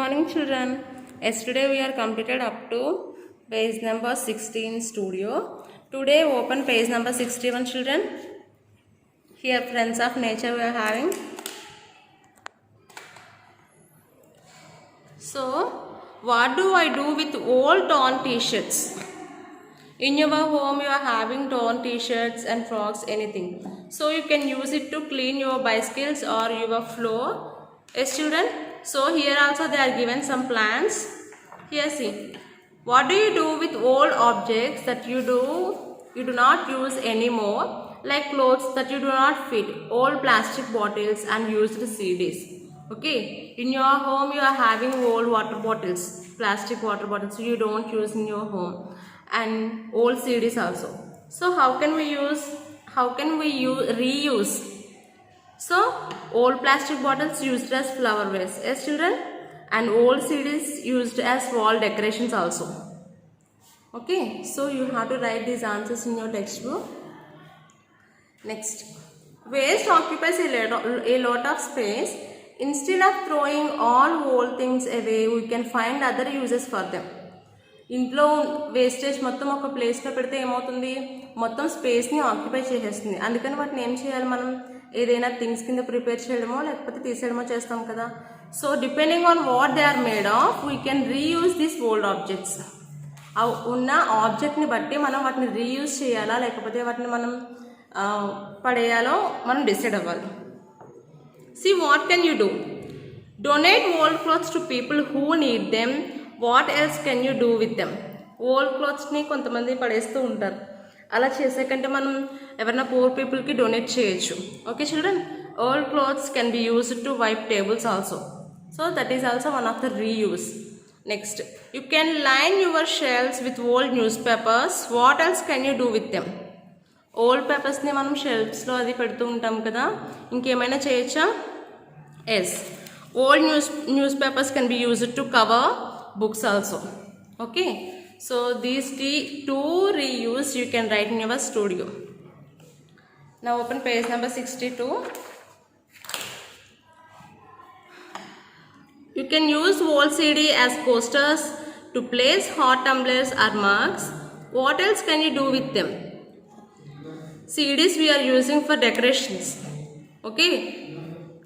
morning, children. Yesterday we are completed up to page number 16 studio. Today open page number 61, children. Here friends of nature we are having. So what do I do with old torn t-shirts? In your home you are having torn t-shirts and frocks, anything. So you can use it to clean your bicycles or your floor. Yes, children. So here also they are given some plans. Here see. What do you do with old objects that you do not use anymore, like clothes that you do not fit, old plastic bottles and used CDs. Okay. In your home you are having old water bottles, plastic water bottles you don't use in your home, and old CDs also. So how can we reuse? So old plastic bottles used as flower vase, yes children, and old CDs used as wall decorations also. Okay, so you have to write these answers in your textbook. Next, waste occupies a lot of space. Instead of throwing all old things away, we can find other uses for them. ఇంట్లో wastage మొత్తం ఒక ప్లేస్లో పెడితే ఏమవుతుంది, మొత్తం స్పేస్ని occupy చేసేస్తుంది. అందుకని వాటిని ఏం చేయాలి, మనం ఏదైనా థింగ్స్ కింద ప్రిపేర్ చేయడమో లేకపోతే తీసేయడమో చేస్తాం కదా. So depending on what they are made of, we can reuse this old objects. ఉన్న ఆబ్జెక్ట్ని బట్టి మనం వాటిని రీయూజ్ చేయాలా లేకపోతే వాటిని మనం పడేయాలో మనం డిసైడ్ అవ్వాలి. See what can you do? Donate old clothes to people who need them. What else can you do with them? Old క్లాత్స్ని కొంతమంది పడేస్తూ ఉంటారు. అలా చేసే కంటే మనం ఎవరైనా పూర్ పీపుల్కి డొనేట్ చేయొచ్చు. Okay children, old clothes can be used to wipe tables also. So that is also one of the reuse. Next, you can line your shelves with old newspapers. What else can you do with them? Old పేపర్స్ని మనం షెల్ఫ్స్లో అది పెడుతూ ఉంటాం కదా, ఇంకేమైనా చేయొచ్చా? Yes, old newspapers can be used to cover books also. Okay, so these two reuse you can write in your studio. Now open page number 62. You can use old CD as coasters to place hot tumblers or mugs. What else can you do with them? CDs we are using for decorations. Okay,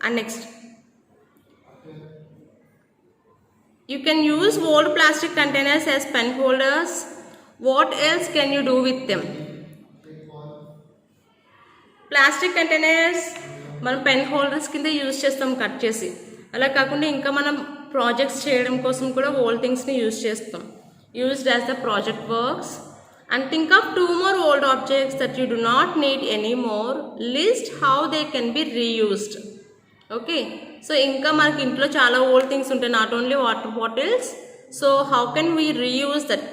and next, you can use old plastic containers as pen holders. What else can you do with them? Plastic containers మనం pen holders కింద use చేస్తాం cut చేసి. అలా కాకుండా ఇంకా మనం projects చేయడం కోసం కూడా ఓల్డ్ థింగ్స్ని యూజ్ చేస్తాం. Used as the project works. And think of 2 more old objects that you do not need anymore. List how they can be reused. Okay, so ఇంకా మనకి ఇంట్లో చాలా ఓల్డ్ థింగ్స్ ఉంటాయి, not only water bottles. So how can we reuse that?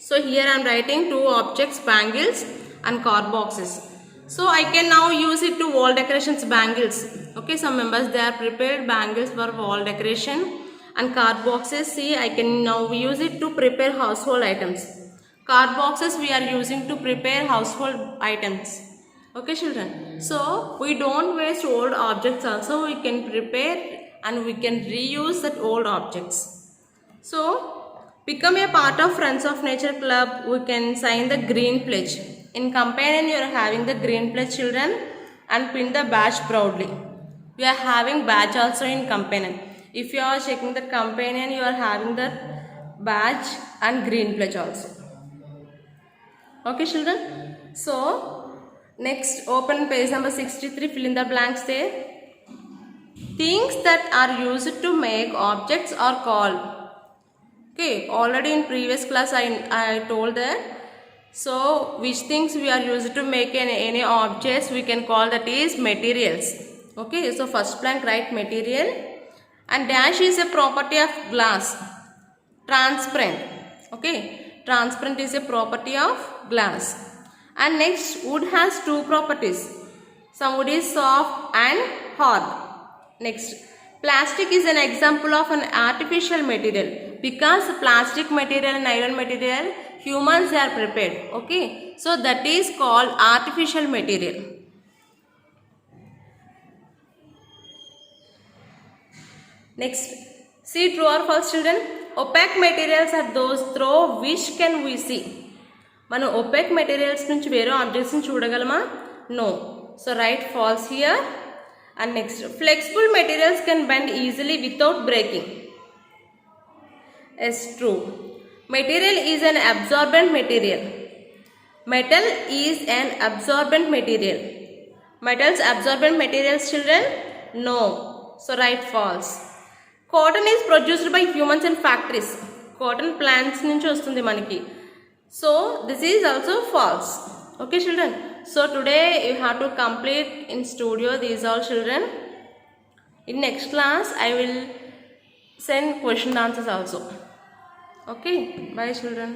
So here I'm writing 2 objects, bangles and card boxes. So I can now use it to wall decorations, bangles. Okay, some members they are prepared bangles for wall decoration, and card boxes, see I can now use it to prepare household items. Card boxes we are using to prepare household items. Okay children, so we don't waste old objects also, we can prepare and we can reuse that old objects. So become a part of Friends of Nature Club. We can sign the green pledge. In companion you are having the green pledge children, and pin the badge proudly. We are having badge also in companion. If you are checking the companion you are having the badge and green pledge also. Okay children, so next open page number 63, fill in the blanks there. Things that are used to make objects are called. Okay, already in previous class I told that. So which things we are used to make any objects, we can call that is materials. Okay, so first blank write material, and dash is a property of glass. Transparent. Okay, transparent is a property of glass. And next, wood has 2 properties. Some wood is soft and hard. Next, plastic is an example of an artificial material, because plastic material and iron material humans are prepared. Okay, so that is called artificial material. Next, See, true or false children? Opaque materials are those through which can we see. మనం opaque materials నుంచి వేరే ఆబ్జెక్ట్స్ని చూడగలమా? No. So write false here. And next, flexible materials can bend easily without breaking. Yes, true. Material is an absorbent material. Metal is an absorbent material. Metals absorbent materials, children? No. So write false. Cotton is produced by humans in factories. Cotton plants nunchi vastundi manaki. So this is also false. Okay children. So today you have to complete in studio these all children. In next class I will send question answers also. Okay. Bye children.